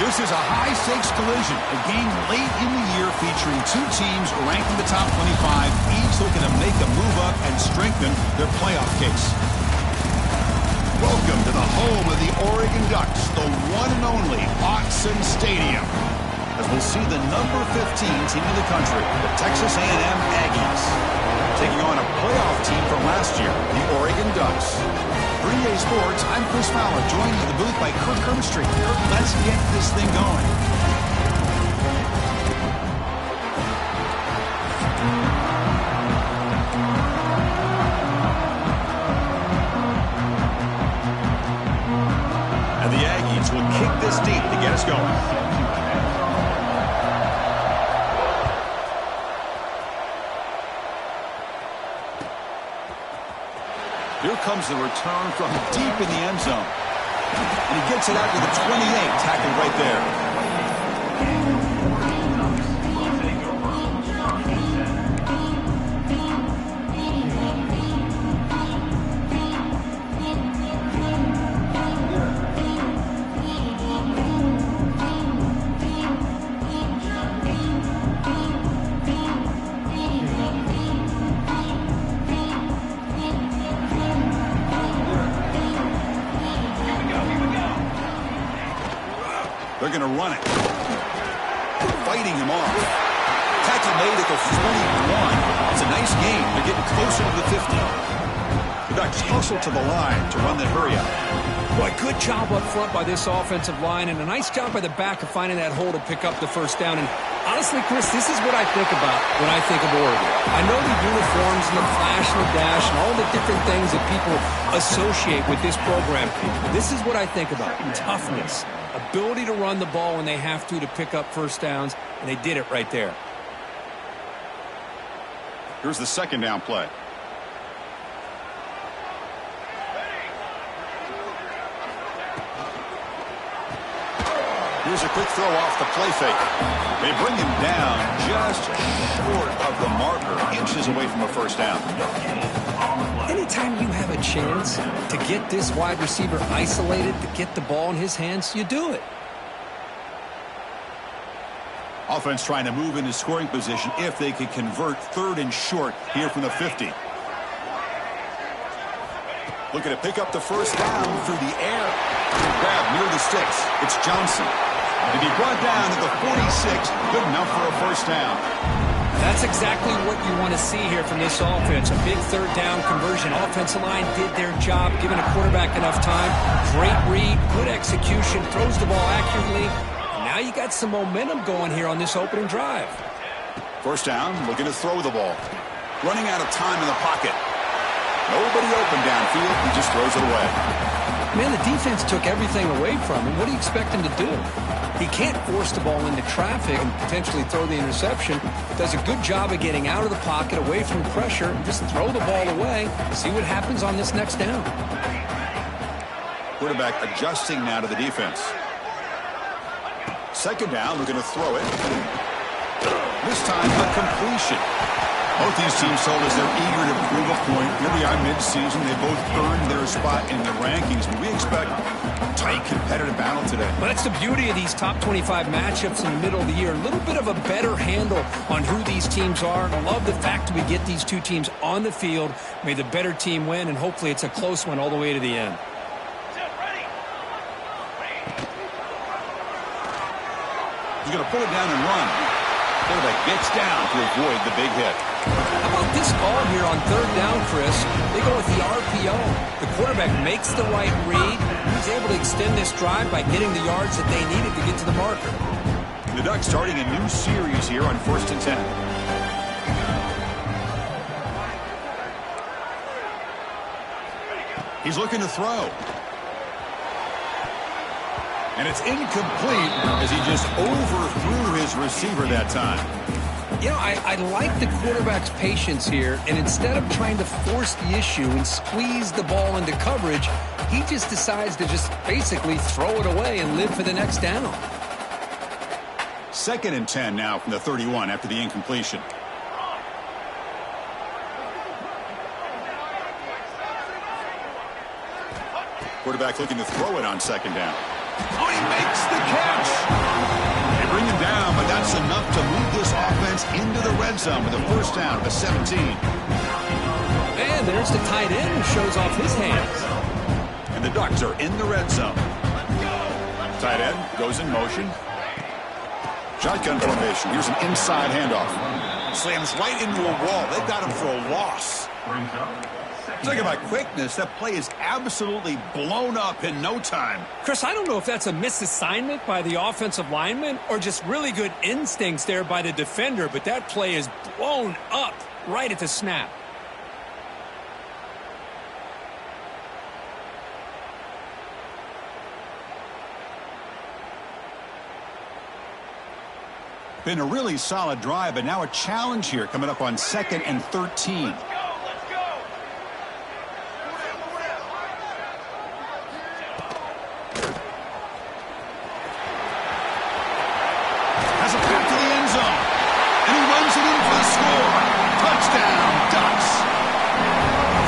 This is a high-stakes collision, a game late in the year featuring two teams ranked in the top 25, each looking to make a move up and strengthen their playoff case. Welcome to the home of the Oregon Ducks, the one and only Autzen Stadium, as we'll see the number 15 team in the country, the Texas A&M Aggies, taking on a playoff team from last year, the Oregon Ducks. For EA Sports, I'm Chris Fowler, joined in the booth by Kirk Kermstreet. Kirk, let's get this thing going. And the Aggies will kick this deep to get us going. Here comes the return from deep in the end zone. And he gets it out to the 28, tackled right there. They're going to run it. Fighting him off. Tackle made at the 41. It's a nice game. They're getting closer to the 50. The Ducks hustle to the line to run that hurry up. Boy, good job up front by this offensive line, and a nice job by the back of finding that hole to pick up the first down. And honestly, Chris, this is what I think about when I think of Oregon. I know the uniforms and the flash and the dash and all the different things that people associate with this program. This is what I think about: toughness, ability to run the ball when they have to pick up first downs, and they did it right there. Here's the second down play. Here's a quick throw off the play fake. They bring him down just short of the marker, inches away from a first down. Anytime you have a chance to get this wide receiver isolated, to get the ball in his hands, you do it. Offense trying to move into scoring position if they could convert third and short here from the 50. Looking to pick up the first down through the air. Grab near the sticks. It's Johnson. To be brought down to the 46, good enough for a first down. That's exactly what you want to see here from this offense. A big third down conversion. Offensive line did their job, giving a quarterback enough time. Great read, good execution, throws the ball accurately. And now you got some momentum going here on this opening drive. First down, looking to throw the ball. Running out of time in the pocket. Nobody open downfield, he just throws it away. Man, the defense took everything away from him. What do you expect him to do? He can't force the ball into traffic and potentially throw the interception. Does a good job of getting out of the pocket, away from the pressure, and just throw the ball away. See what happens on this next down. Quarterback adjusting now to the defense. Second down, looking to throw it. This time, a completion. Both these teams told us they're eager to prove a point. Here we are mid-season. They both earned their spot in the rankings. But we expect a tight, competitive battle today. Well, that's the beauty of these top 25 matchups in the middle of the year. A little bit of a better handle on who these teams are. I love the fact that we get these two teams on the field. May the better team win, and hopefully it's a close one all the way to the end. He's going to pull it down and run. Quarterback gets down to avoid the big hit. How about this call here on third down, Chris? They go with the RPO. The quarterback makes the right read. He's able to extend this drive by getting the yards that they needed to get to the marker. The Ducks starting a new series here on 1st and 10. He's looking to throw. And it's incomplete as he just overthrew his receiver that time. You know, I like the quarterback's patience here, and instead of trying to force the issue and squeeze the ball into coverage, he just decides to just basically throw it away and live for the next down. 2nd and 10 now from the 31 after the incompletion. Quarterback looking to throw it on 2nd down. Oh, he makes the catch. They bring him down, but that's enough to move this offense into the red zone with a first down at the 17. And there's the tight end who shows off his hands. And the Ducks are in the red zone. Tight end goes in motion. Shotgun formation. Here's an inside handoff. Slams right into a wall. They've got him for a loss. Talk about quickness. That play is absolutely blown up in no time. Chris, I don't know if that's a misassignment by the offensive lineman or just really good instincts there by the defender, but that play is blown up right at the snap. Been a really solid drive, but now a challenge here coming up on 2nd and 13. Has a pass to the end zone. And he runs it in for the score. Touchdown, Ducks.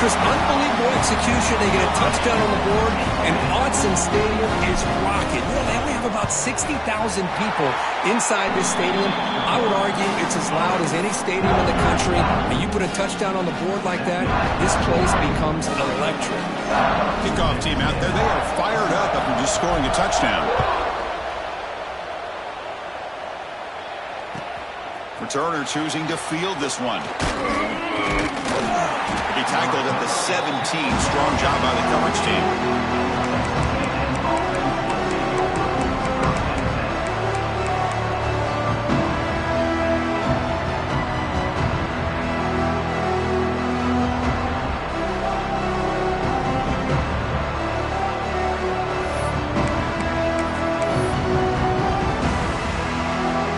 Chris, unbelievable execution. They get a touchdown on the board, and Autzen Stadium is rocking. You know, they only have about 60,000 people inside this stadium. I would argue it's as loud as any stadium in the country, and you put a touchdown on the board like that, this place becomes electric. Kickoff team out there, they are fired up after just scoring a touchdown. Returner choosing to field this one. He tackled at the 17. Strong job by the coverage team.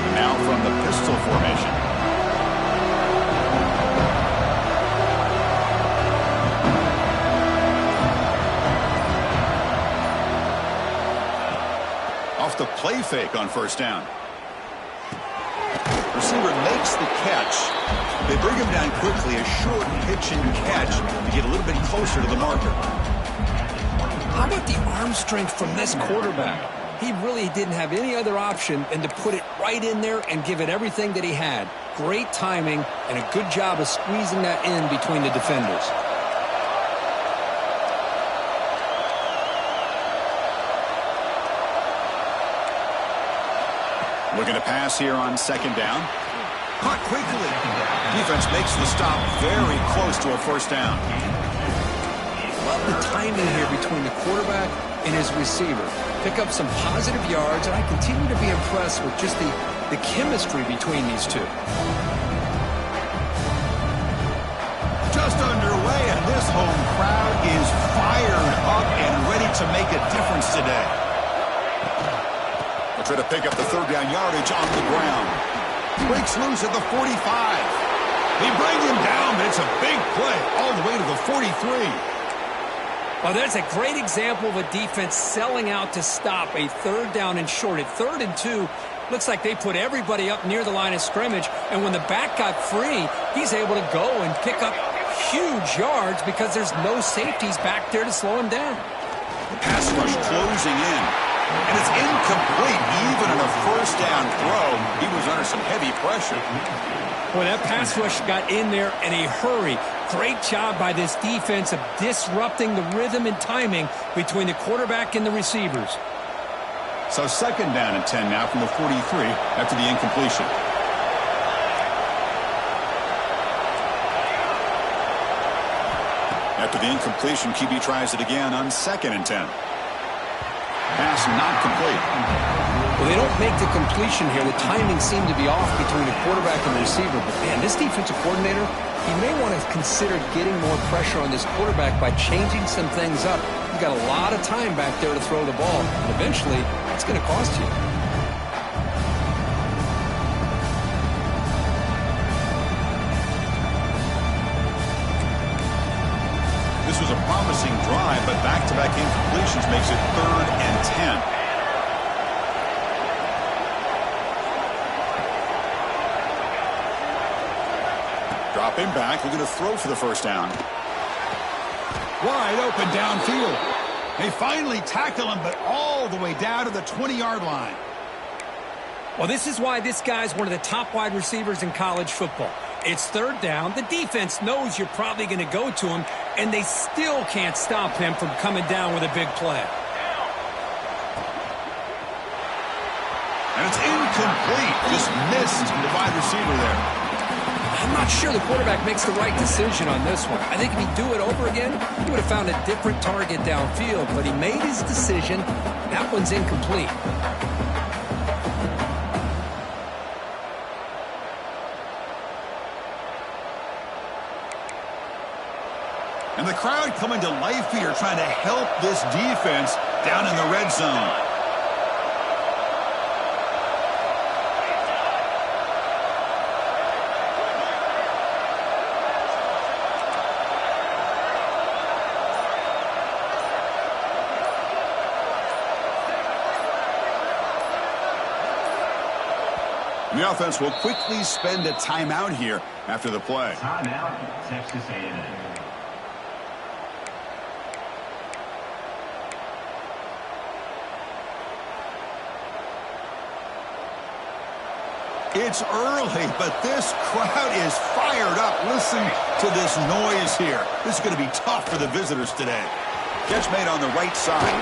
And now from the pistol formation. The play fake on first down. Receiver makes the catch. They bring him down quickly, a short pitch and catch to get a little bit closer to the marker. How about the arm strength from this quarterback? He really didn't have any other option than to put it right in there and give it everything that he had. Great timing and a good job of squeezing that in between the defenders. Looking to pass here on second down. Caught quickly. Defense makes the stop very close to a first down. Love the timing here between the quarterback and his receiver. Pick up some positive yards, and I continue to be impressed with just the chemistry between these two. Just underway, and this home crowd is fired up and ready to make a difference today. Try to pick up the third down yardage on the ground. Breaks loose at the 45. They bring him down, but it's a big play all the way to the 43. Well, that's a great example of a defense selling out to stop a third down and short. At 3rd and 2, looks like they put everybody up near the line of scrimmage, and when the back got free, he's able to go and pick up huge yards because there's no safeties back there to slow him down. The pass rush closing in. And it's incomplete. Even in a first down throw, he was under some heavy pressure. Well, that pass rush got in there in a hurry. Great job by this defense of disrupting the rhythm and timing between the quarterback and the receivers. So 2nd down and 10 now from the 43 after the incompletion. After the incompletion, QB tries it again on 2nd and 10. Pass not complete. Well, they don't make the completion here. The timing seemed to be off between the quarterback and the receiver. But, man, this defensive coordinator, he may want to consider getting more pressure on this quarterback by changing some things up. He's got a lot of time back there to throw the ball. And eventually, it's going to cost you. This was a promising drive, but back-to-back incompletions makes it 3rd and 10. Drop him back. We're going to throw for the first down. Wide open downfield. They finally tackle him, but all the way down to the 20-yard line. Well, this is why this guy's one of the top wide receivers in college football. It's third down. The defense knows you're probably going to go to him, and they still can't stop him from coming down with a big play. And it's incomplete. Just missed the wide receiver there. I'm not sure the quarterback makes the right decision on this one. I think if he'd do it over again, he would have found a different target downfield, but he made his decision. That one's incomplete. And the crowd coming to life here, trying to help this defense down in the red zone. The offense will quickly spend a timeout here after the play. Timeout, Texas A&M. It's early, but this crowd is fired up. Listen to this noise here. This is going to be tough for the visitors today. Catch made on the right side.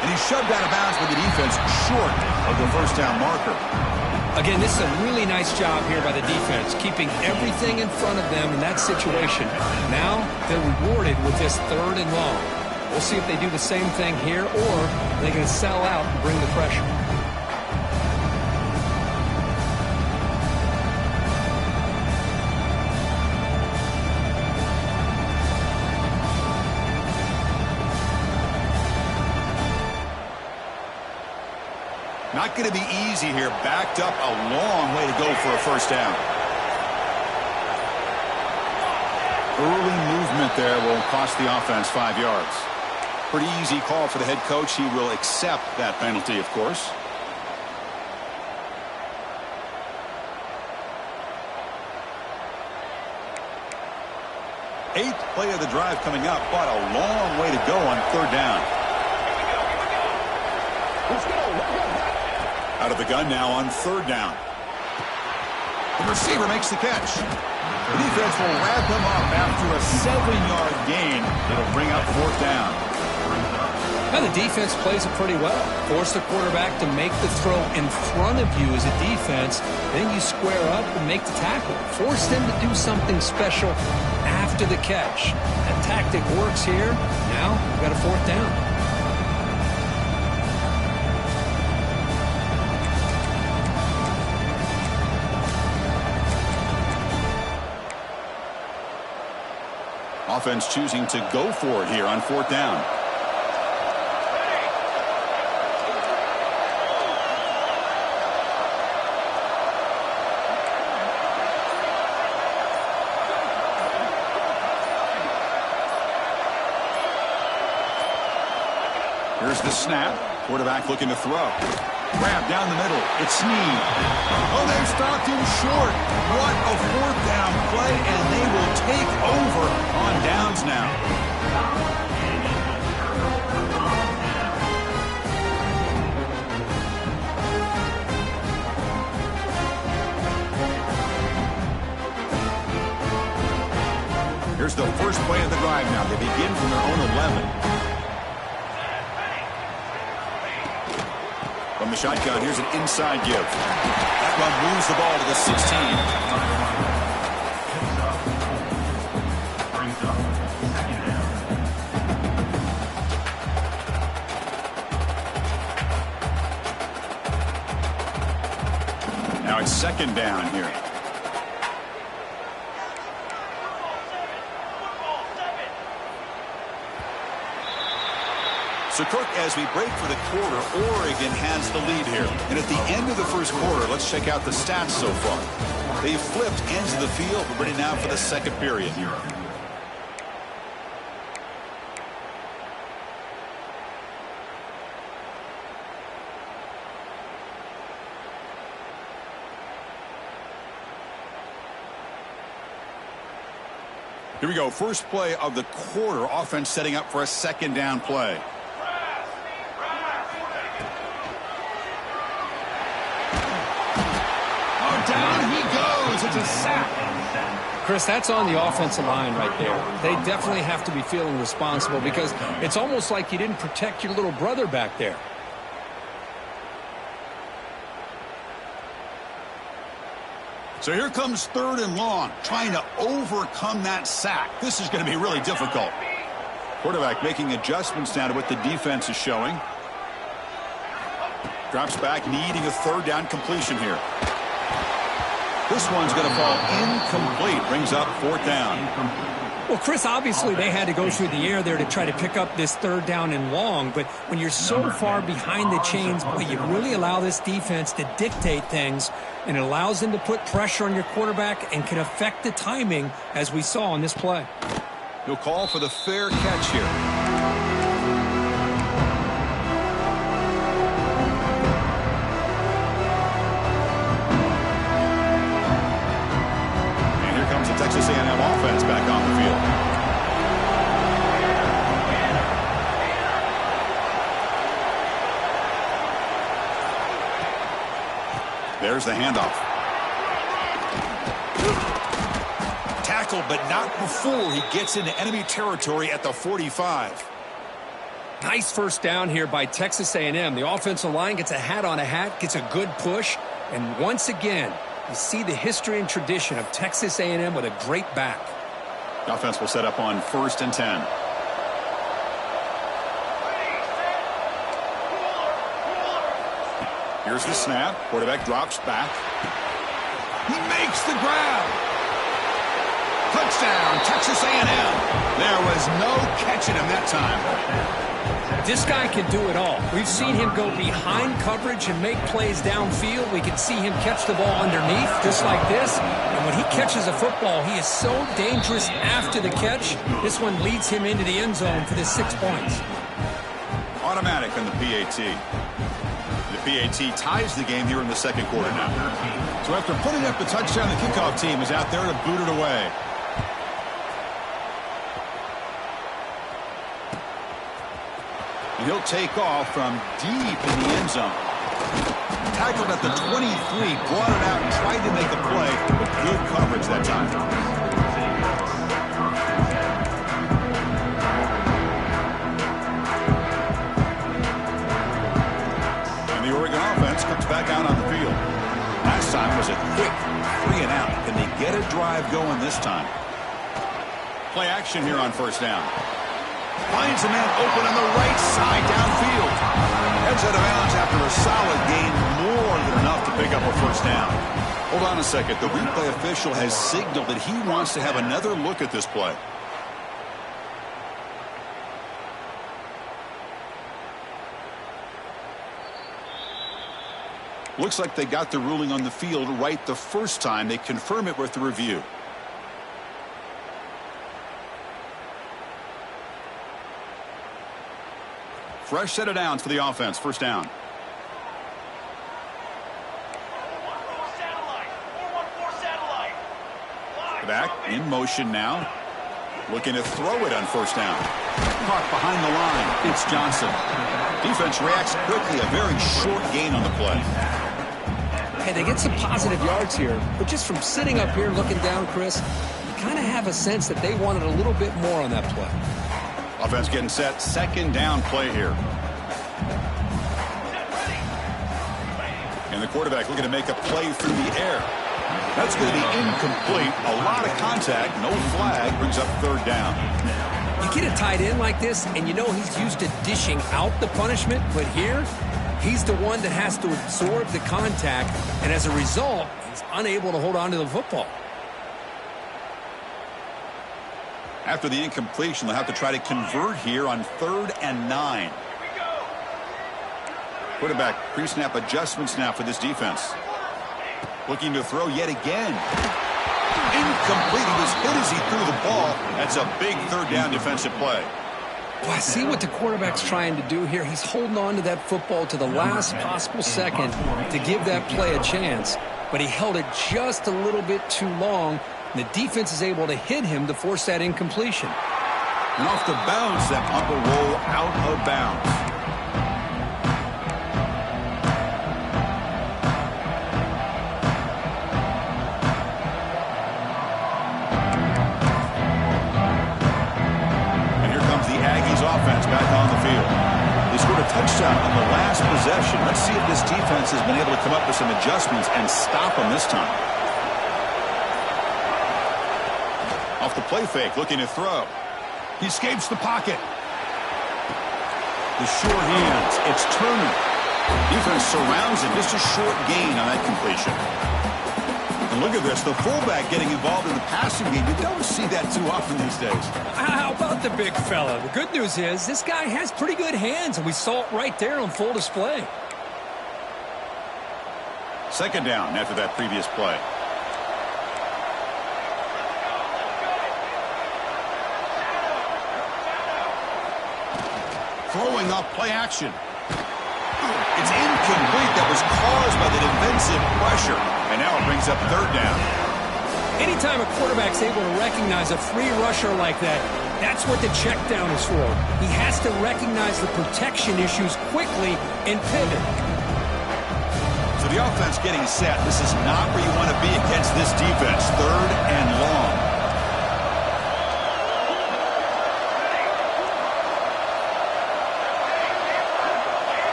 And he's shoved out of bounds with the defense short of the first down marker. Again, this is a really nice job here by the defense, keeping everything in front of them in that situation. Now they're rewarded with this third and long. We'll see if they do the same thing here, or they're going to sell out and bring the pressure. Not going to be easy here. Backed up a long way to go for a first down. Early movement there will cost the offense 5 yards. Pretty easy call for the head coach. He will accept that penalty, of course. Eighth play of the drive coming up, but a long way to go on third down. Let's go. Out of the gun now on third down. The receiver makes the catch. The defense will wrap him up after a 7-yard gain. It'll bring up fourth down. Now the defense plays it pretty well. Force the quarterback to make the throw in front of you as a defense. Then you square up and make the tackle. Force them to do something special after the catch. That tactic works here. Now we've got a fourth down. Offense choosing to go for it here on fourth down. Here's the snap. Quarterback looking to throw. Grab down the middle. It's Snead. Oh, they've stopped him short. What a fourth down play, and they will take over on downs now. Here's the first play of the drive now. They begin from their own 11. From the shotgun, here's an inside give. That run moves the ball to the 16. Now it's second down here. So, Kirk, as we break for the quarter, Oregon has the lead here. And at the end of the first quarter, let's check out the stats so far. They've flipped ends of the field, but ready now for the second period. Here we go. First play of the quarter. Offense setting up for a second down play. down he goes. It's a sack. Chris, that's on the offensive line right there. They definitely have to be feeling responsible because it's almost like you didn't protect your little brother back there. So here comes 3rd and long, trying to overcome that sack. This is going to be really difficult. Quarterback making adjustments now to what the defense is showing. Drops back, needing a 3rd down completion here. This one's going to fall incomplete. Brings up 4th down. Well, Chris, obviously they had to go through the air there to try to pick up this 3rd down and long. But when you're so far behind the chains, boy, you really allow this defense to dictate things. And it allows them to put pressure on your quarterback and can affect the timing, as we saw on this play. He'll call for the fair catch here. Texas A&M offense back on the field. There's the handoff. Tackled, but not before he gets into enemy territory at the 45. Nice first down here by Texas A&M. The offensive line gets a hat on a hat, gets a good push, and once again, you see the history and tradition of Texas A&M with a great back. The offense will set up on 1st and 10. Here's the snap. Quarterback drops back. He makes the grab. Touchdown, Texas A&M. There was no catching him that time. This guy can do it all. We've seen him go behind coverage and make plays downfield. We can see him catch the ball underneath, just like this. And when he catches a football, he is so dangerous after the catch. This one leads him into the end zone for the 6 points. Automatic on the PAT. The PAT ties the game here in the 2nd quarter now. So after putting up the touchdown, the kickoff team is out there to boot it away. And he'll take off from deep in the end zone. Tackled at the 23, brought it out and tried to make a play, but good coverage that time. And the Oregon offense comes back out on the field. Last time was a quick 3 and out. Can they get a drive going this time? Play action here on 1st down. Finds a man open on the right side downfield. Heads out of bounds after a solid gain, more than enough to pick up a 1st down. Hold on a second. The replay official has signaled that he wants to have another look at this play. Looks like they got the ruling on the field right the first time. They confirm it with the review. Fresh set of downs for the offense. 1st down. Back in motion now. Looking to throw it on 1st down. Caught behind the line. It's Johnson. Defense reacts quickly. A very short gain on the play. Hey, they get some positive yards here, but just from sitting up here looking down, Chris, you kind of have a sense that they wanted a little bit more on that play. Offense getting set. 2nd down play here. And the quarterback looking to make a play through the air. That's going to be incomplete. A lot of contact. No flag. Brings up 3rd down. You get a tight end like this, and you know he's used to dishing out the punishment, but here, he's the one that has to absorb the contact, and as a result, he's unable to hold on to the football. After the incompletion, they'll have to try to convert here on 3rd and 9. Quarterback pre-snap adjustments now for this defense. Looking to throw yet again. Incomplete. He was hit as he threw the ball. That's a big 3rd down defensive play. Well, I see what the quarterback's trying to do here. He's holding on to that football to the last possible second to give that play a chance, but he held it just a little bit too long. The defense is able to hit him to force that incompletion. And off the bounce, that punt will roll out of bounds. see if this defense has been able to come up with some adjustments and stop them this time. Off the play fake, looking to throw. He escapes the pocket. The short hands. It's Turner. Defense surrounds him. Just a short gain on that completion. And look at this. The fullback getting involved in the passing game. You don't see that too often these days. How about the big fella? The good news is this guy has pretty good hands, and we saw it right there on full display. Second down after that previous play. Throwing off play action. It's incomplete. That was caused by the defensive pressure. And now it brings up third down. Anytime a quarterback's able to recognize a free rusher like that, that's what the check down is for. He has to recognize the protection issues quickly and pivot. So the offense getting set. This is not where you want to be against this defense. Third and long.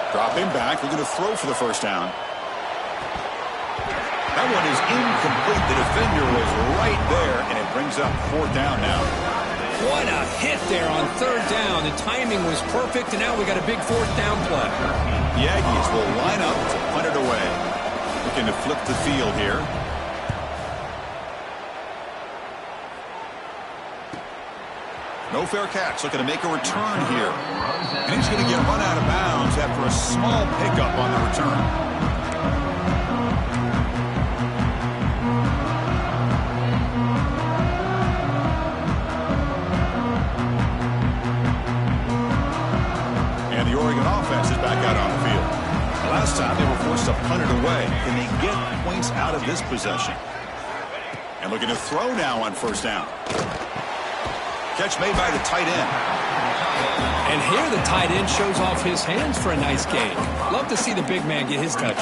Dropping back, looking to throw for the first down. That one is incomplete. The defender was right there, and it brings up fourth down now. What a hit there on third down. The timing was perfect, and now we got a big fourth down play. The Aggies will line up to punt it away. Looking to flip the field here. No fair catch, looking to make a return here. And he's going to get run out of bounds after a small pickup on the return. And the Oregon offense is back out on the field. Last time they were forced to punt it away. Can they get points out of this possession? And looking to throw now on first down. Catch made by the tight end. And here the tight end shows off his hands for a nice gain. Love to see the big man get his touches.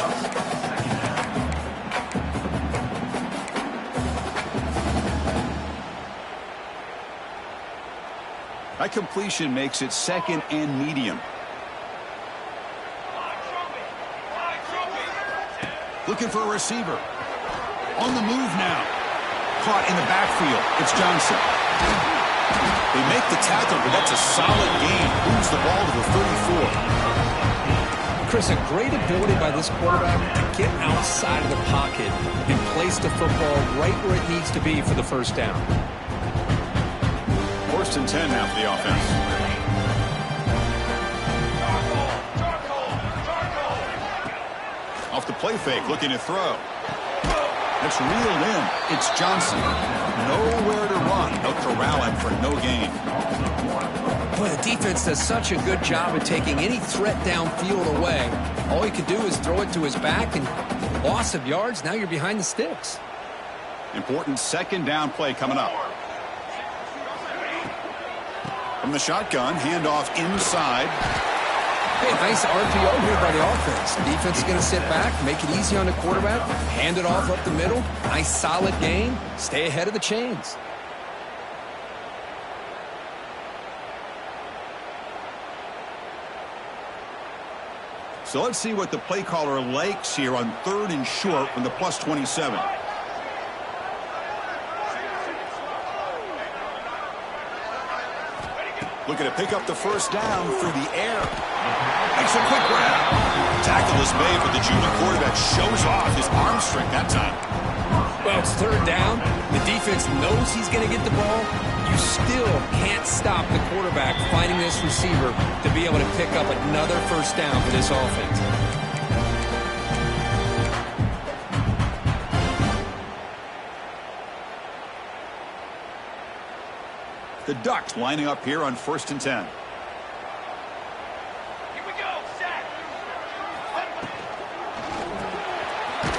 That completion makes it second and medium. Looking for a receiver. On the move now. Caught in the backfield. It's Johnson. They make the tackle, but that's a solid gain. Moves the ball to the 34. Chris, a great ability by this quarterback to get outside of the pocket and place the football right where it needs to be for the first down. First and 10 now for the offense. Off the play fake, looking to throw. It's reeled in. It's Johnson. Nowhere to run. They'll corral him for no gain. Boy, the defense does such a good job of taking any threat downfield away. All he could do is throw it to his back, and loss of yards, now you're behind the sticks. Important second down play coming up. From the shotgun, handoff inside. Hey, nice RPO here by the offense. The defense is going to sit back, make it easy on the quarterback, hand it off up the middle. Nice solid gain. Stay ahead of the chains. So let's see what the play caller likes here on third and short from the plus 27. Looking to pick up the first down through the air. Makes a quick grab. Tackle is made, but the junior quarterback shows off his arm strength that time. Well, it's third down. The defense knows he's going to get the ball. You still can't stop the quarterback finding this receiver to be able to pick up another first down for this offense. The Ducks lining up here on first and 10.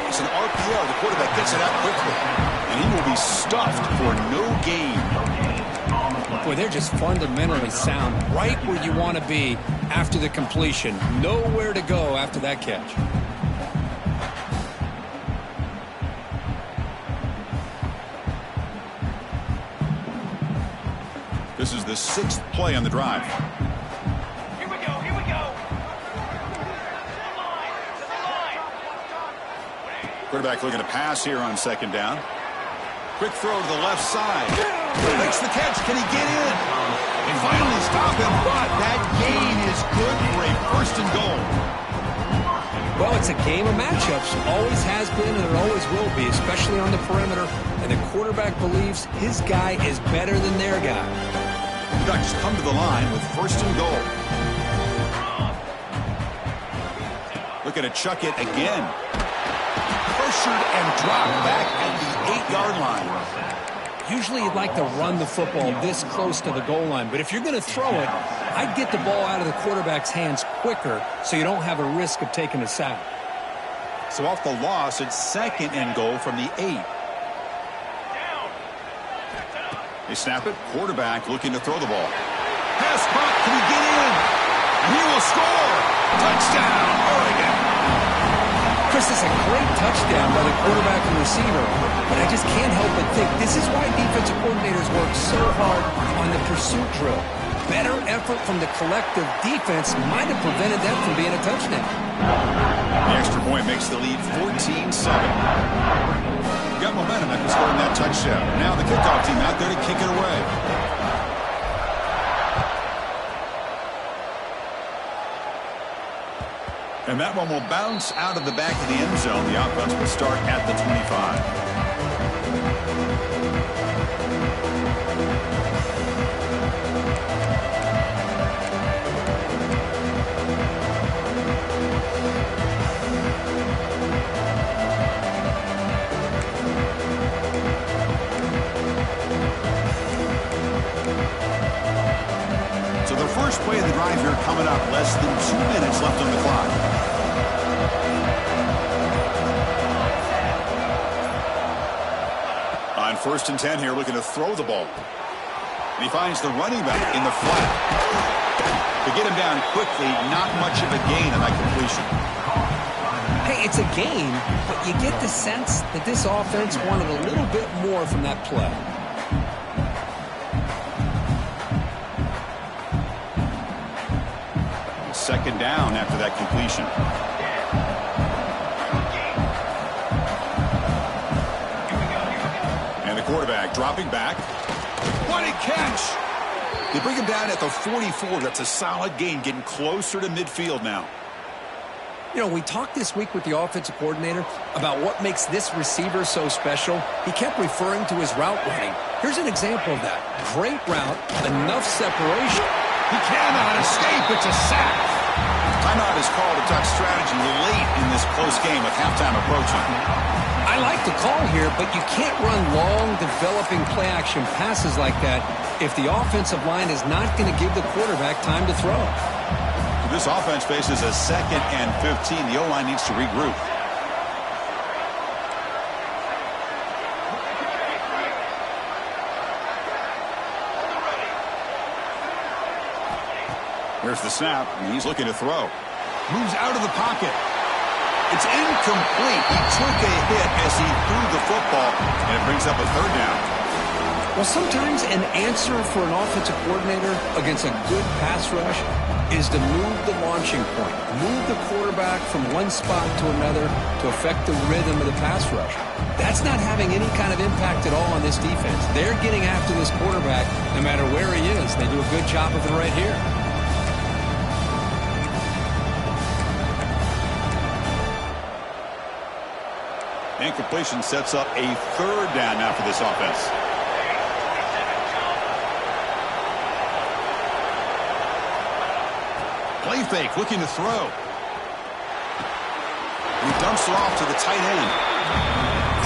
It's an RPO. The quarterback gets it out quickly. And he will be stuffed for no gain. Boy, they're just fundamentally sound right where you want to be after the completion. Nowhere to go after that catch. This is the sixth play on the drive. Here we go, here we Quarterback looking to pass here on second down. Quick throw to the left side. Makes the catch. Can he get in? They finally stop him, but that gain is good for a first and goal. Well, it's a game of matchups. Always has been and it always will be, especially on the perimeter. And the quarterback believes his guy is better than their guy. Ducks come to the line with first and goal. Looking to chuck it again. Pressured and dropped back at the 8-yard line. Usually you'd like to run the football this close to the goal line, but if you're going to throw it, I'd get the ball out of the quarterback's hands quicker so you don't have a risk of taking a sack. So off the loss, it's second and goal from the 8. They snap it. Quarterback looking to throw the ball. Pass caught. Can he get in? And he will score. Touchdown, Oregon. Chris, it's a great touchdown by the quarterback and receiver, but I just can't help but think this is why defensive coordinators work so hard on the pursuit drill. Better effort from the collective defense might have prevented that from being a touchdown. The extra point makes the lead 14-7. Got momentum after scoring that touchdown. Now the kickoff team out there to kick it away. And that one will bounce out of the back of the end zone. The offense will start at the 25. So the first play of the drive here coming up. Less than 2 minutes left on the clock. On 1st and 10 here, looking to throw the ball. And he finds the running back in the flat. To get him down quickly, not much of a gain on that completion. Hey, it's a gain, but you get the sense that this offense wanted a little bit more from that play. Second down after that completion. And the quarterback dropping back. What a catch! They bring him down at the 44. That's a solid gain, getting closer to midfield now. You know, we talked this week with the offensive coordinator about what makes this receiver so special. He kept referring to his route running. Here's an example of that. Great route, enough separation. He cannot escape. It's a sack. Timeout is called. A Duck strategy late in this close game with halftime approaching. I like the call here, but you can't run long, developing play-action passes like that if the offensive line is not going to give the quarterback time to throw. This offense faces a 2nd and 15. The O-line needs to regroup. Here's the snap, and he's looking to throw. Moves out of the pocket. It's incomplete. He took a hit as he threw the football, and it brings up a 3rd down. Well, sometimes an answer for an offensive coordinator against a good pass rush is to move the launching point, move the quarterback from one spot to another to affect the rhythm of the pass rush. That's not having any kind of impact at all on this defense. They're getting after this quarterback no matter where he is. They do a good job of it right here. Incompletion sets up a 3rd down now for this offense. Play fake, looking to throw. He dumps it off to the tight end.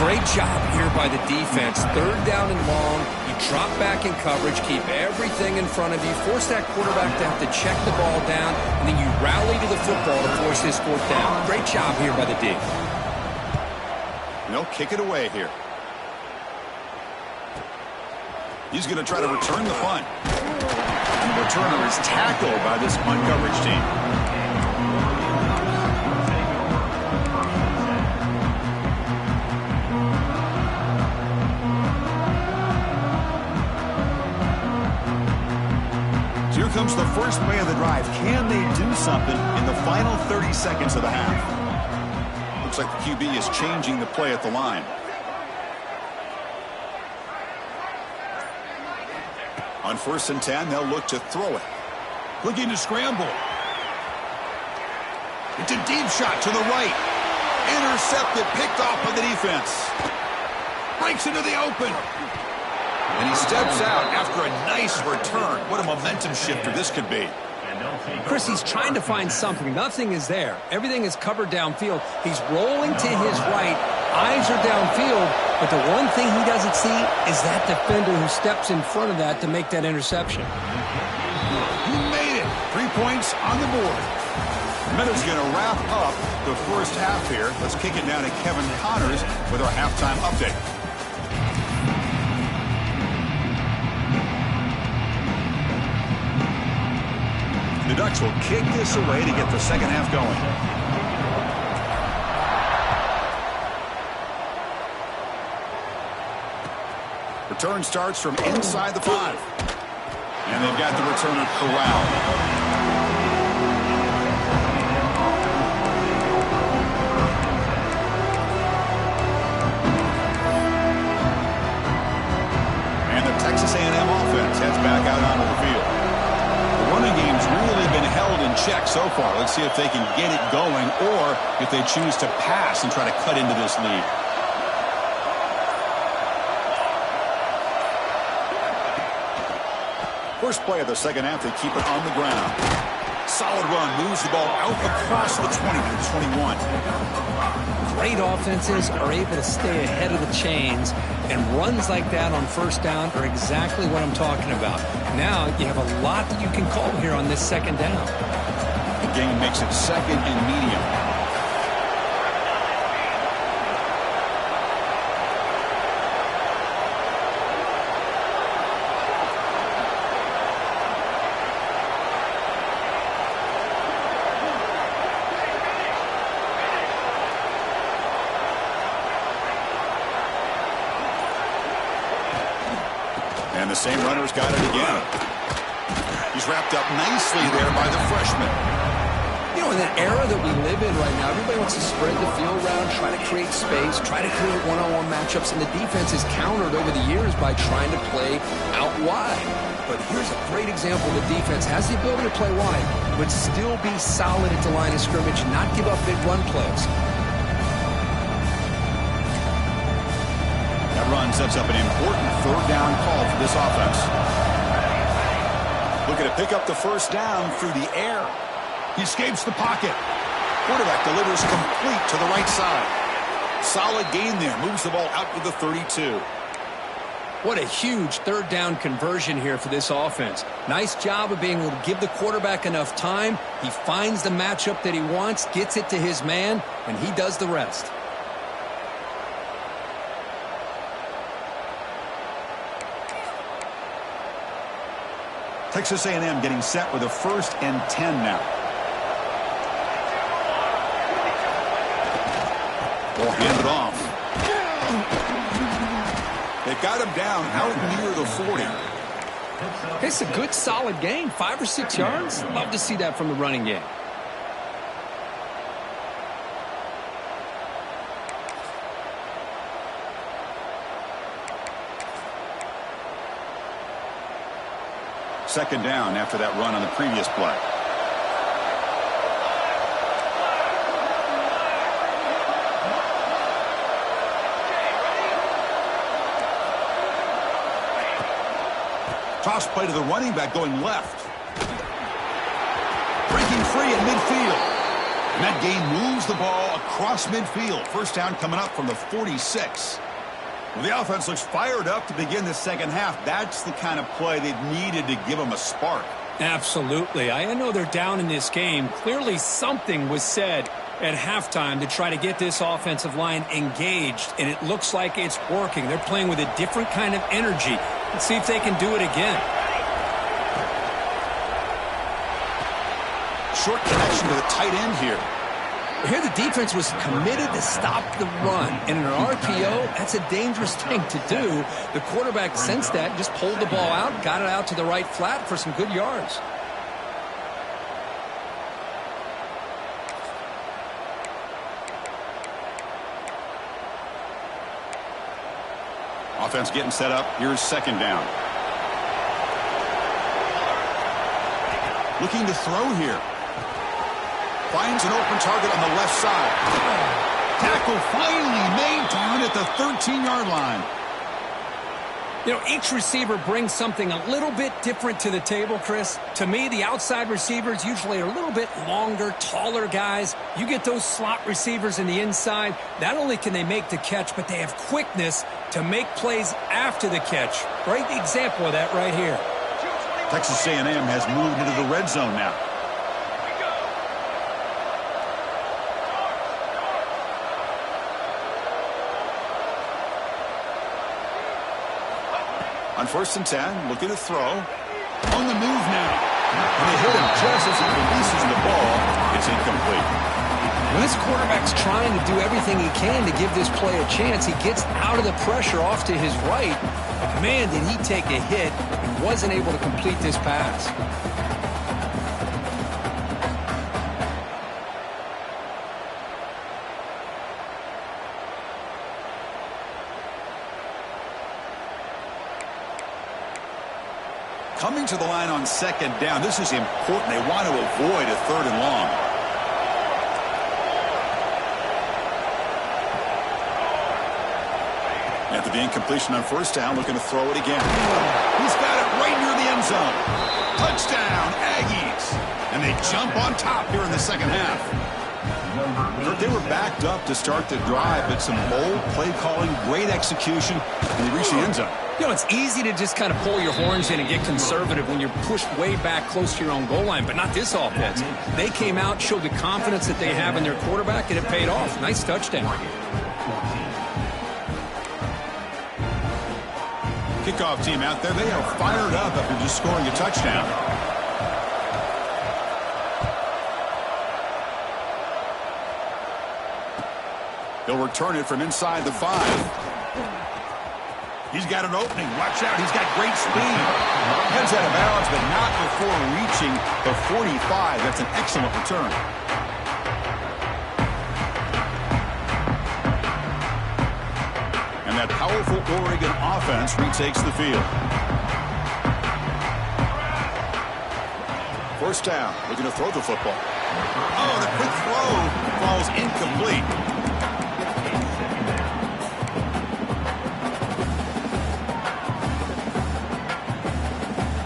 Great job here by the defense. 3rd down and long. You drop back in coverage, keep everything in front of you, force that quarterback to have to check the ball down, and then you rally to the football to force his 4th down. Great job here by the D. They'll kick it away here. He's going to try to return the punt. And the returner is tackled by this punt coverage team. So here comes the first play of the drive. Can they do something in the final 30 seconds of the half? Looks like the QB is changing the play at the line. On 1st and 10, they'll look to throw it. Looking to scramble. It's a deep shot to the right. Intercepted, picked off by the defense. Breaks into the open. And he steps out after a nice return. What a momentum shifter this could be. Chris, he's trying to find something. Nothing is there. Everything is covered downfield. He's rolling to his right. Eyes are downfield. But the one thing he doesn't see is that defender who steps in front of that to make that interception. He made it. 3 points on the board. Minutes going to wrap up the first half here. Let's kick it down to Kevin Connors with our halftime update. The Ducks will kick this away to get the second half going. Return starts from inside the 5. And they've got the returner corralled. Texas A&M offense heads back out onto the field. The running game's really been held in check so far. Let's see if they can get it going or if they choose to pass and try to cut into this lead. First play of the second half, they keep it on the ground. Solid run, moves the ball out across the 20 to the 21. Great offenses are able to stay ahead of the chains, and runs like that on first down are exactly what I'm talking about. Now you have a lot that you can call here on this second down. The game makes it second and medium. And the same runner's got it again. He's wrapped up nicely there by the freshman. You know, in that era that we live in right now, everybody wants to spread the field around, try to create space, try to create one-on-one matchups, and the defense is countered over the years by trying to play out wide. But here's a great example. The defense has the ability to play wide, but still be solid at the line of scrimmage and not give up big run plays. Run sets up an important third down call for this offense. Looking to pick up the first down through the air. He escapes the pocket. Quarterback delivers complete to the right side. Solid gain there. Moves the ball out to the 32. What a huge third down conversion here for this offense. Nice job of being able to give the quarterback enough time. He finds the matchup that he wants, gets it to his man, and he does the rest. Texas A&M getting set with a 1st and 10 now. Ball handed off. They've got him down out near the 40. It's a good, solid gain. 5 or 6 yards. Love to see that from the running game. Second down after that run on the previous play. Toss play to the running back going left. Breaking free in midfield. And that gain moves the ball across midfield. First down coming up from the 46. Well, the offense looks fired up to begin the second half. That's the kind of play they've needed to give them a spark. Absolutely. I know they're down in this game. Clearly something was said at halftime to try to get this offensive line engaged, and it looks like it's working. They're playing with a different kind of energy. Let's see if they can do it again. Short connection to the tight end here. Here the defense was committed to stop the run. And in an RPO, that's a dangerous thing to do. The quarterback sensed that, just pulled the ball out, got it out to the right flat for some good yards. Offense getting set up. Here's second down. Looking to throw here. Finds an open target on the left side. Tackle finally made down at the 13-yard line. You know, each receiver brings something a little bit different to the table, Chris. To me, the outside receivers usually are a little bit longer, taller guys. You get those slot receivers in the inside, not only can they make the catch, but they have quickness to make plays after the catch. Great example of that right here. Texas A&M has moved into the red zone now. On 1st and 10, looking to throw. On the move now. And they hit him just as he releases the ball. It's incomplete. When this quarterback's trying to do everything he can to give this play a chance, he gets out of the pressure off to his right. But man, did he take a hit and wasn't able to complete this pass. Coming to the line on second down. This is important. They want to avoid a 3rd and long. After the incompletion on 1st down, looking to throw it again. He's got it right near the end zone. Touchdown, Aggies. And they jump on top here in the second half. They were backed up to start the drive, but some bold play calling, great execution, and they reach the end zone. You know, it's easy to just kind of pull your horns in and get conservative when you're pushed way back close to your own goal line, but not this offense. They came out, showed the confidence that they have in their quarterback, and it paid off. Nice touchdown. Kickoff team out there, they are fired up after just scoring a touchdown. They'll return it from inside the 5. He's got an opening. Watch out. He's got great speed. Heads out of bounds, but not before reaching the 45. That's an excellent return. And that powerful Oregon offense retakes the field. 1st down. Looking to throw the football. Oh, the quick throw falls incomplete.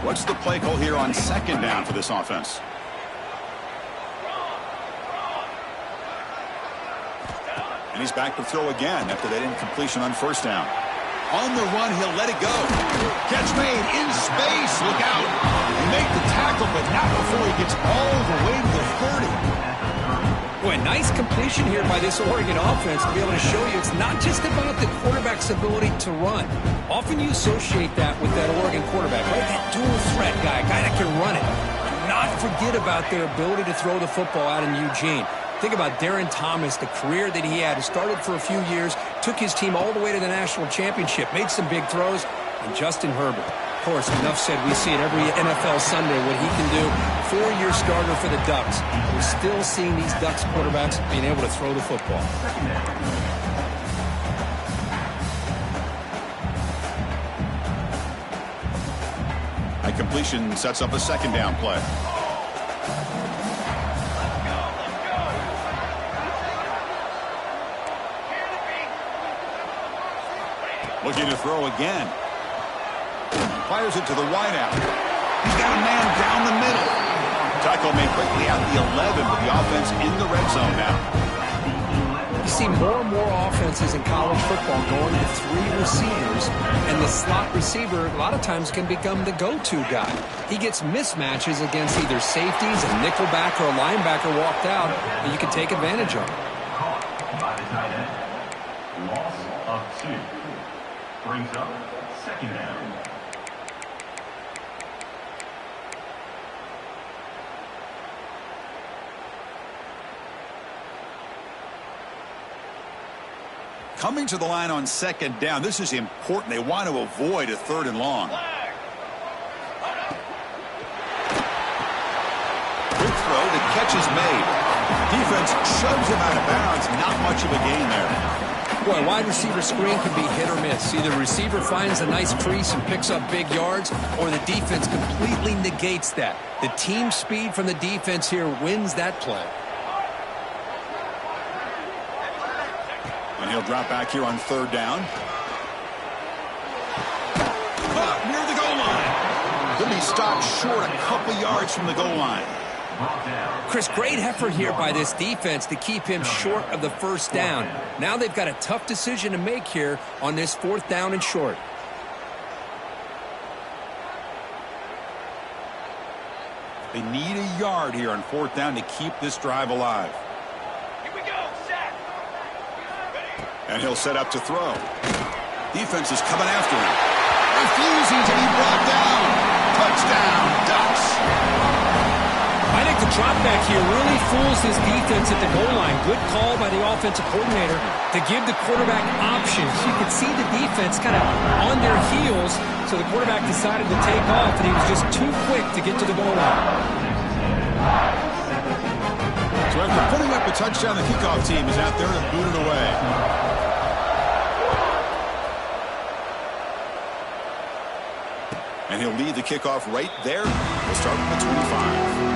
What's the play call here on 2nd down for this offense? And he's back to throw again after that incompletion on 1st down. On the run, he'll let it go. Catch made in space. Look out. He made the tackle, but not before he gets all the way to the 30. Boy, nice completion here by this Oregon offense to be able to show you it's not just about the quarterback's ability to run. Often you associate that with that Oregon quarterback, right? That dual threat guy, a guy that can run it. Do not forget about their ability to throw the football out in Eugene. Think about Darren Thomas, the career that he had. He started for a few years, took his team all the way to the national championship, made some big throws, and Justin Herbert. Of course, enough said, we see it every NFL Sunday what he can do. 4-year starter for the Ducks. We're still seeing these Ducks quarterbacks being able to throw the football. A completion sets up a 2nd down play. Looking to throw again. Fires it to the wideout. He's got a man down the middle. Tackle made quickly out the 11, but the offense in the red zone now. You see more and more offenses in college football going to 3 receivers, and the slot receiver a lot of times can become the go-to guy. He gets mismatches against either safeties, a nickelback, or a linebacker walked out, and you can take advantage of it. By the tight end. Loss of 2. Brings up 2nd down. Coming to the line on 2nd down. This is important. They want to avoid a 3rd and long. Quick throw. The catch is made. Defense shoves him out of bounds. Not much of a gain there. Boy, wide receiver screen can be hit or miss. Either the receiver finds a nice crease and picks up big yards, or the defense completely negates that. The team speed from the defense here wins that play. And he'll drop back here on third down. Caught near the goal line. Could be stopped short a couple yards from the goal line. Chris, great effort here by this defense to keep him short of the first down. Now they've got a tough decision to make here on this fourth down and short. They need a yard here on fourth down to keep this drive alive. Here we go, set. And he'll set up to throw. Defense is coming after him. Refusing to be brought down. Touchdown, Ducks. I think the drop back here really fools his defense at the goal line. Good call by the offensive coordinator to give the quarterback options. You could see the defense kind of on their heels, so the quarterback decided to take off, and he was just too quick to get to the goal line. So after putting up a touchdown, the kickoff team is out there to boot it away. And he'll lead the kickoff right there. We'll start from the 25.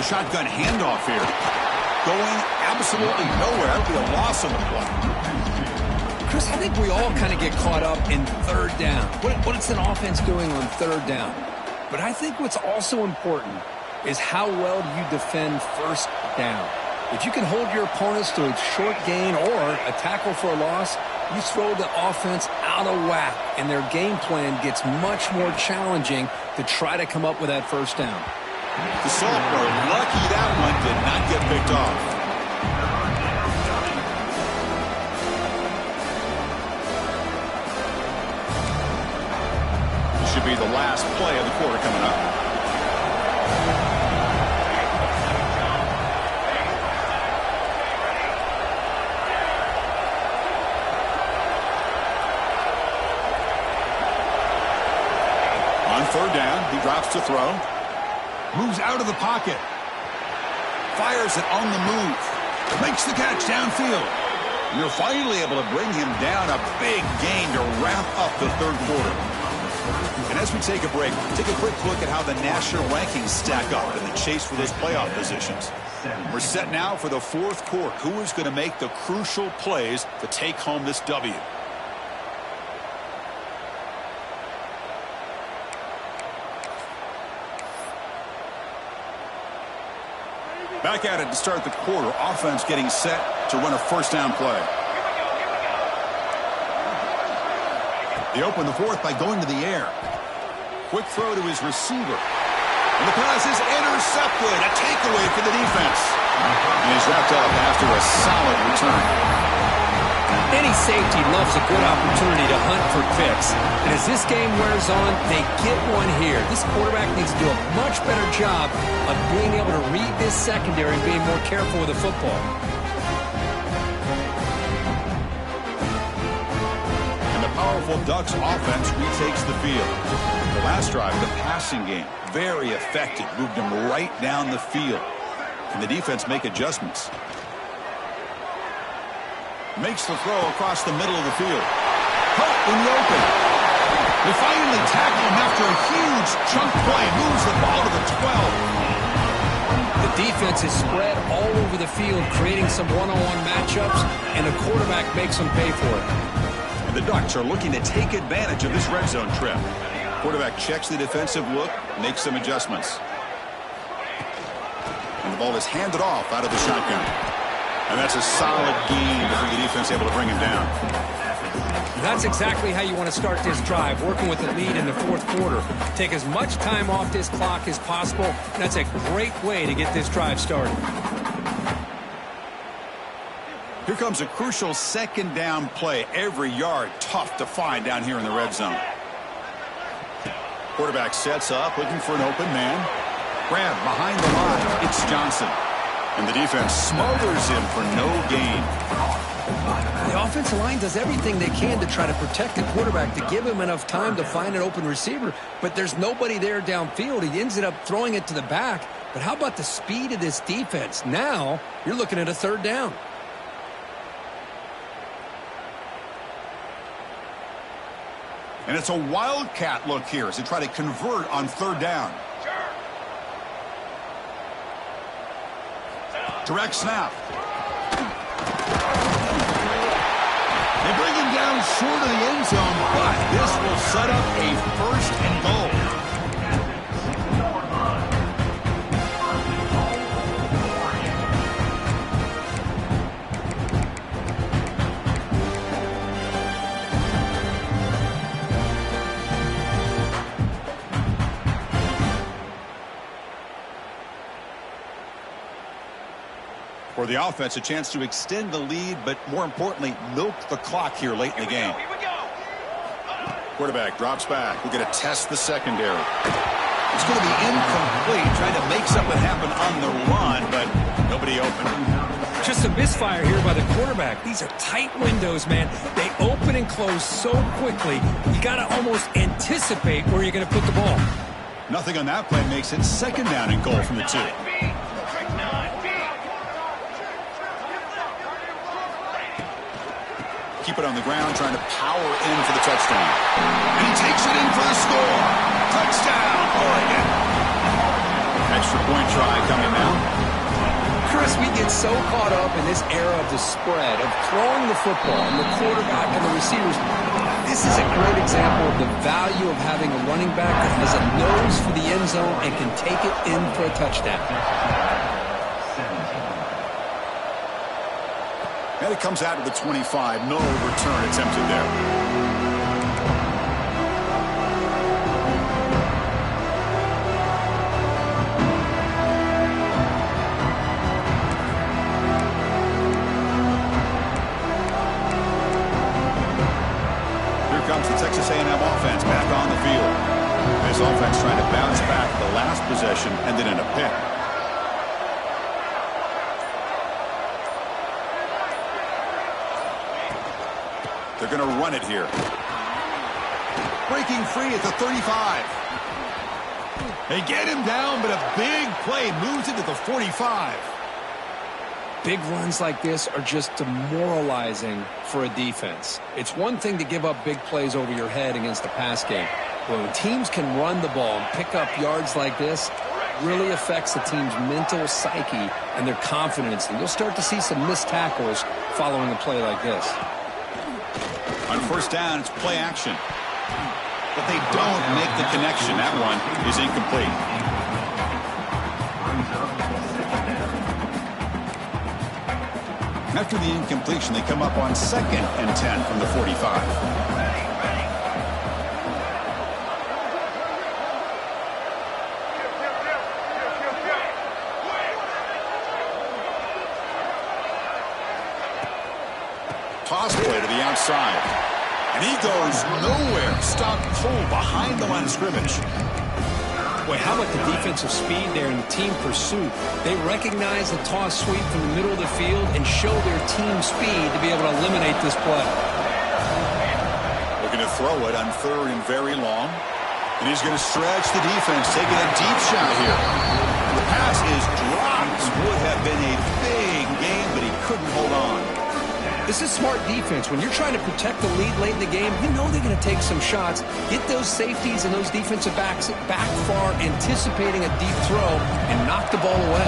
Shotgun handoff here. Going absolutely nowhere. That would be a loss on the play. Chris, I think we all kind of get caught up in third down. What is an offense doing on third down? But I think what's also important is how well do you defend first down. If you can hold your opponents to a short gain or a tackle for a loss, you throw the offense out of whack, and their game plan gets much more challenging to try to come up with that first down. The Salt were lucky that one did not get picked off. This should be the last play of the quarter coming up. On third down, he drops to throw. Moves out of the pocket. Fires it on the move. Makes the catch downfield. And they're finally able to bring him down. A big gain to wrap up the third quarter. And as we take a break, take a quick look at how the national rankings stack up in the chase for those playoff positions. We're set now for the fourth quarter. Who is going to make the crucial plays to take home this W? Back at it to start the quarter. Offense getting set to run a first down play. They open the fourth by going to the air. Quick throw to his receiver. And the pass is intercepted. A takeaway for the defense. And he's wrapped up after a solid return. Any safety loves a good opportunity to hunt for picks. And as this game wears on, they get one here. This quarterback needs to do a much better job of being able to read this secondary and being more careful with the football. And the powerful Ducks offense retakes the field. The last drive, the passing game, very effective. Moved him right down the field. Can the defense make adjustments? Makes the throw across the middle of the field. Caught in the open. They finally tackle him after a huge chunk play. Moves the ball to the 12. The defense is spread all over the field, creating some one-on-one matchups, and the quarterback makes them pay for it. And the Ducks are looking to take advantage of this red zone trip. Quarterback checks the defensive look, makes some adjustments. And the ball is handed off out of the shotgun. And that's a solid gain for the defense able to bring him down. That's exactly how you want to start this drive, working with the lead in the fourth quarter. Take as much time off this clock as possible. That's a great way to get this drive started. Here comes a crucial second down play. Every yard tough to find down here in the red zone. Quarterback sets up, looking for an open man. Grab behind the line. It's Johnson. And the defense smothers him for no gain. The offensive line does everything they can to try to protect the quarterback, to give him enough time to find an open receiver, but there's nobody there downfield. He ends up throwing it to the back. But how about the speed of this defense? Now you're looking at a third down. And it's a wildcat look here as they try to convert on third down. Direct snap. They bring him down short of the end zone, but this will set up a first and goal. For the offense, a chance to extend the lead, but more importantly, milk the clock here late in the game. Here we go. Quarterback drops back. We're going to test the secondary. It's going to be incomplete, trying to make something happen on the run, but nobody open. Just a misfire here by the quarterback. These are tight windows, man. They open and close so quickly, you got to almost anticipate where you're going to put the ball. Nothing on that play makes it second down and goal from the 2. Keep it on the ground, trying to power in for the touchdown. And he takes it in for the score. Touchdown, Oregon. Extra point try coming now. Chris, we get so caught up in this era of the spread, of throwing the football, and the quarterback and the receivers. This is a great example of the value of having a running back that has a nose for the end zone and can take it in for a touchdown. And it comes out of the 25. No return attempted there. Here comes the Texas A&M offense back on the field. This offense trying to bounce back the last possession ended in a pick. They're going to run it here. Breaking free at the 35. They get him down, but a big play moves it to the 45. Big runs like this are just demoralizing for a defense. It's one thing to give up big plays over your head against the pass game. But when teams can run the ball and pick up yards like this, it really affects the team's mental psyche and their confidence. And you'll start to see some missed tackles following a play like this. On first down, it's play action. But they don't make the connection. That one is incomplete. After the incompletion, they come up on 2nd and 10 from the 45. Toss play to the outside. And he goes nowhere. Stopped cold behind the line of scrimmage. Boy, how about the defensive speed there in the team pursuit? They recognize the toss sweep from the middle of the field and show their team speed to be able to eliminate this play. Looking to throw it on 3rd and very long. And he's going to stretch the defense, taking a deep shot here. The pass is dropped. Would have been a big game, but he couldn't hold on. This is smart defense. When you're trying to protect the lead late in the game, you know they're going to take some shots, get those safeties and those defensive backs back far, anticipating a deep throw, and knock the ball away.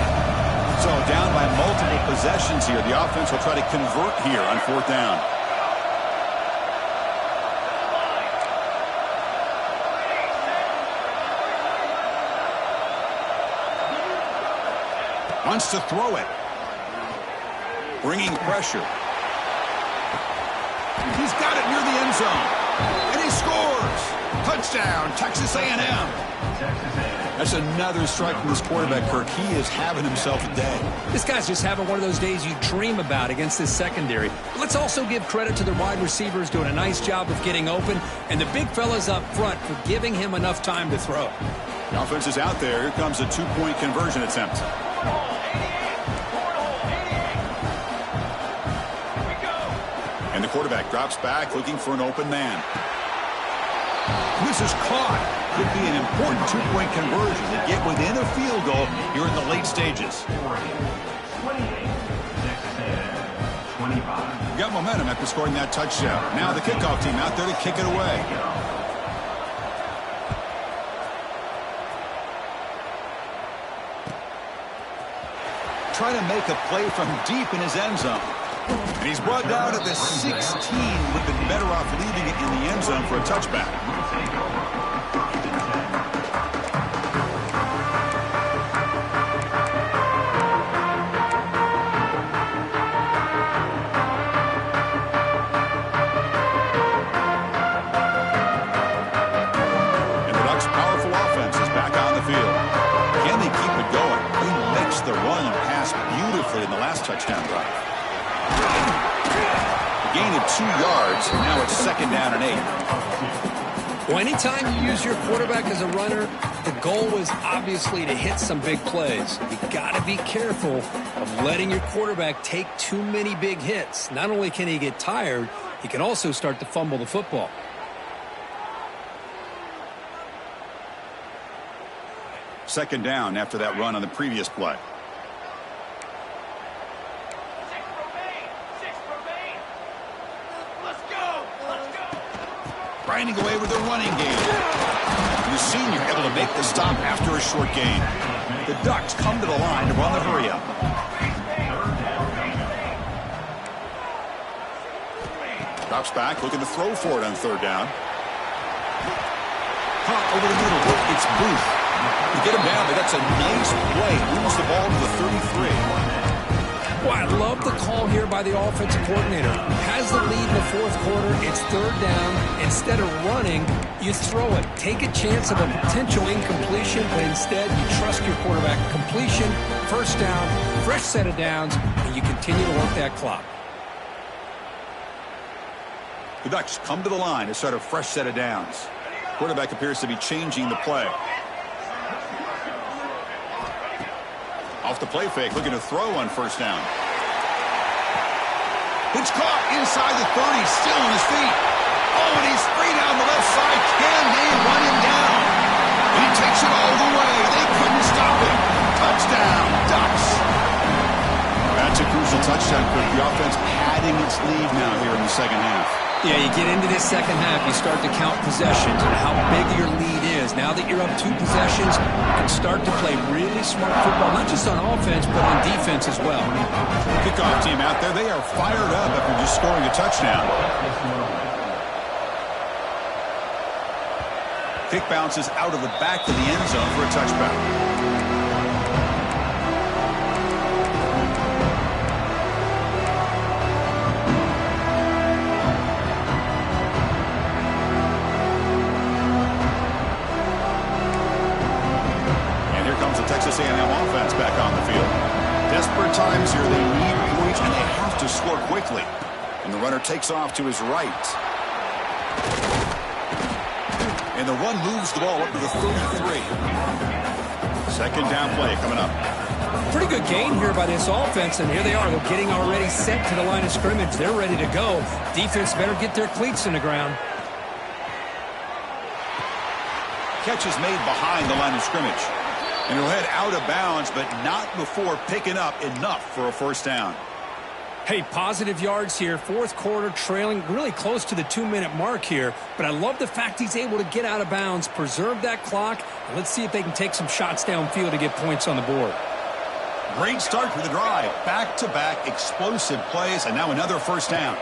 So down by multiple possessions here. The offense will try to convert here on 4th down. Wants to throw it. Bringing pressure. He's got it near the end zone. And he scores. Touchdown, Texas A&M. Texas A&M. That's another strike from this quarterback, Kirk. He is having himself a day. This guy's just having one of those days you dream about against this secondary. Let's also give credit to the wide receivers doing a nice job of getting open, and the big fellas up front for giving him enough time to throw. The offense is out there. Here comes a two-point conversion attempt. And the quarterback drops back looking for an open man. This is caught. Could be an important two-point conversion to get within a field goal here in the late stages. 28, Texas A&M, 25. Got momentum after scoring that touchdown. Now the kickoff team out there to kick it away. Trying to make a play from deep in his end zone. And he's brought down at the 16. Would have been better off leaving it in the end zone for a touchback. And the Ducks' powerful offense is back on the field. Can they keep it going? They mixed the run and pass beautifully in the last touchdown drive. A gain of 2 yards, and now it's second down and 8. Well, anytime you use your quarterback as a runner, the goal is obviously to hit some big plays. You got to be careful of letting your quarterback take too many big hits. Not only can he get tired, he can also start to fumble the football. Second down after that run on the previous play. Grinding away with a running game. The senior able to make the stop after a short gain. The Ducks come to the line to run the hurry-up. Drops back, looking to throw for it on third down. Caught over the middle. It's Booth. To get him down, but that's a nice play. Moves the ball to the 33. Well, I love the call here by the offensive coordinator. Has the lead in the fourth quarter. It's third down. Instead of running, you throw it. Take a chance of a potential incompletion, but instead you trust your quarterback. Completion, first down, fresh set of downs, and you continue to work that clock. The Ducks come to the line to start a fresh set of downs. Quarterback appears to be changing the play. Off the play fake, looking to throw on first down. It's caught inside the 30, still on his feet. Oh, and he's free down the left side. Can they run him down? He takes it all the way. They couldn't stop him. Touchdown, Ducks. That's a crucial touchdown, Kirk. The offense padding its lead now here in the second half. Yeah, you get into this second half, you start to count possessions and how big your lead is. Now that you're up 2 possessions, you can start to play really smart football, not just on offense, but on defense as well. Kickoff team out there, they are fired up after just scoring a touchdown. Kick bounces out of the back of the end zone for a touchback. Texas A&M offense back on the field. Desperate times here. They need points, and they have to score quickly. And the runner takes off to his right. And the run moves the ball up to the 33. Second down play coming up. Pretty good gain here by this offense, and here they are. They're getting already set to the line of scrimmage. They're ready to go. Defense better get their cleats in the ground. Catch is made behind the line of scrimmage. And he'll head out of bounds, but not before picking up enough for a first down. Hey, positive yards here. Fourth quarter, trailing really close to the 2-minute mark here. But I love the fact he's able to get out of bounds, preserve that clock, and let's see if they can take some shots downfield to get points on the board. Great start for the drive. Back-to-back explosive plays, and now another first down.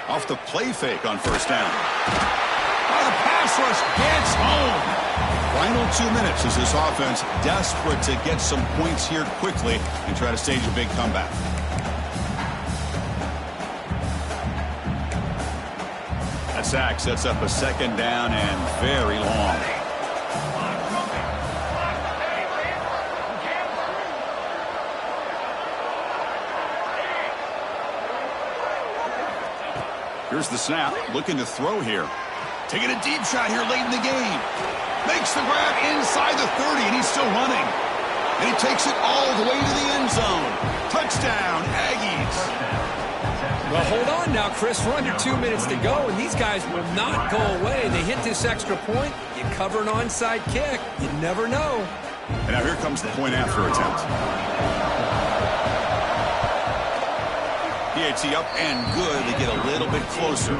Off the play fake on first down. Oh, the pass rush gets home. Final 2 minutes as this offense desperate to get some points here quickly and try to stage a big comeback. That sack sets up a second down and very long. Here's the snap, looking to throw here. Taking a deep shot here late in the game. Makes the grab inside the 30, and he's still running. And he takes it all the way to the end zone. Touchdown, Aggies. Well, hold on now, Chris. We're under 2 minutes to go, and these guys will not go away. They hit this extra point. You cover an onside kick. You never know. And now here comes the point after attempt. PAT up and good. They get a little bit closer.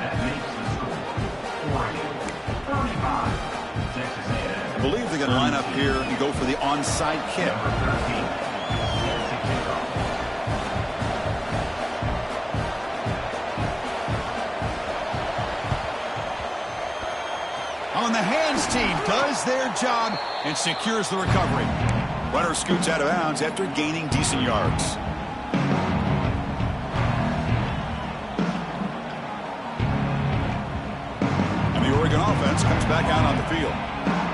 That makes the score Oregon 35, Texas A&M. I believe they're going to line up here and go for the onside kick. Number 13, it's a kickoff. On the hands team does their job and secures the recovery. Runner scoots out of bounds after gaining decent yards. And the Oregon offense comes back out on the field.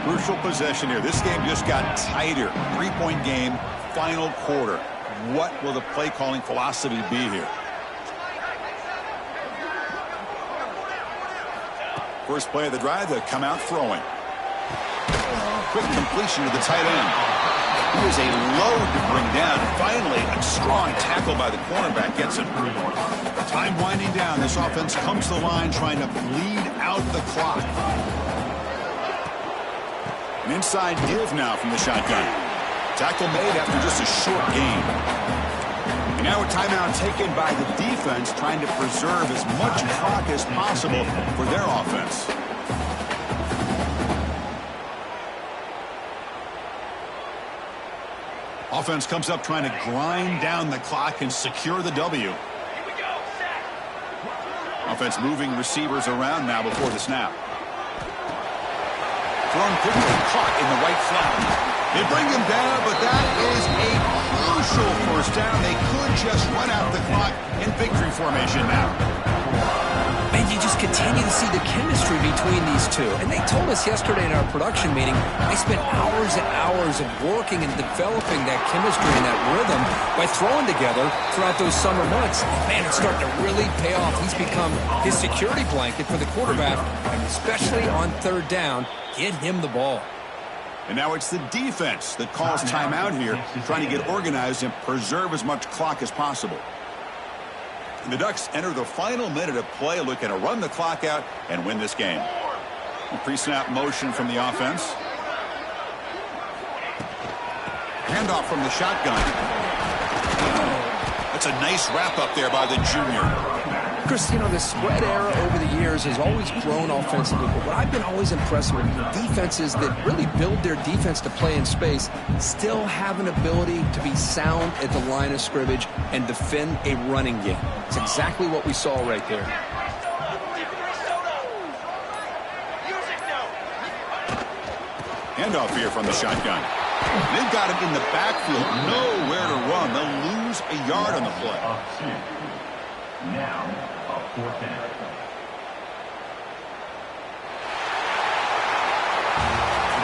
Crucial possession here. This game just got tighter. 3-point game, final quarter. What will the play calling philosophy be here? First play of the drive, they come out throwing. Quick completion to the tight end. He is a load to bring down. Finally, a strong tackle by the cornerback gets him. Time winding down. This offense comes to the line trying to bleed out the clock. An inside give now from the shotgun. Tackle made after just a short gain. And now a timeout taken by the defense trying to preserve as much clock as possible for their offense. Offense comes up trying to grind down the clock and secure the W. Here we go, sack. Offense moving receivers around now before the snap. Thrown quickly, caught in the right flat. They bring him down, but that is a crucial first down. They could just run out the clock in victory formation now. And you just continue to see the chemistry between these two. And they told us yesterday in our production meeting, they spent hours and hours of working and developing that chemistry and that rhythm by throwing together throughout those summer months. And man, it's starting to really pay off. He's become his security blanket for the quarterback, and especially on third down, get him the ball. And now it's the defense that calls timeout here, trying to get organized and preserve as much clock as possible. And the Ducks enter the final minute of play, looking to run the clock out and win this game. Pre-snap motion from the offense. Handoff from the shotgun. That's a nice wrap up there by the junior. Chris, you know, the spread era over the years has always grown offensively, but what I've been always impressed with defenses that really build their defense to play in space still have an ability to be sound at the line of scrimmage and defend a running game. It's exactly what we saw right there. Handoff here from the shotgun. They've got him in the backfield, nowhere to run. They'll lose a yard on the play. Up 2. Now, a fourth down.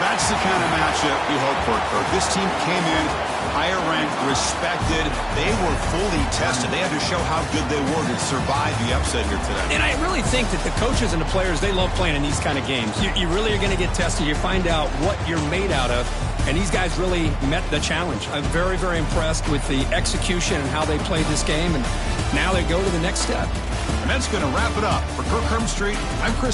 That's the kind of matchup we hope for, Kirk. This team came in higher ranked, respected. They were fully tested. They had to show how good they were to survive the upset here today. And I really think that the coaches and the players, they love playing in these kind of games. You really are going to get tested. You find out what you're made out of. And these guys really met the challenge. I'm very, very impressed with the execution and how they played this game. And now they go to the next step. And that's going to wrap it up. For Kirk Street, I'm Chris.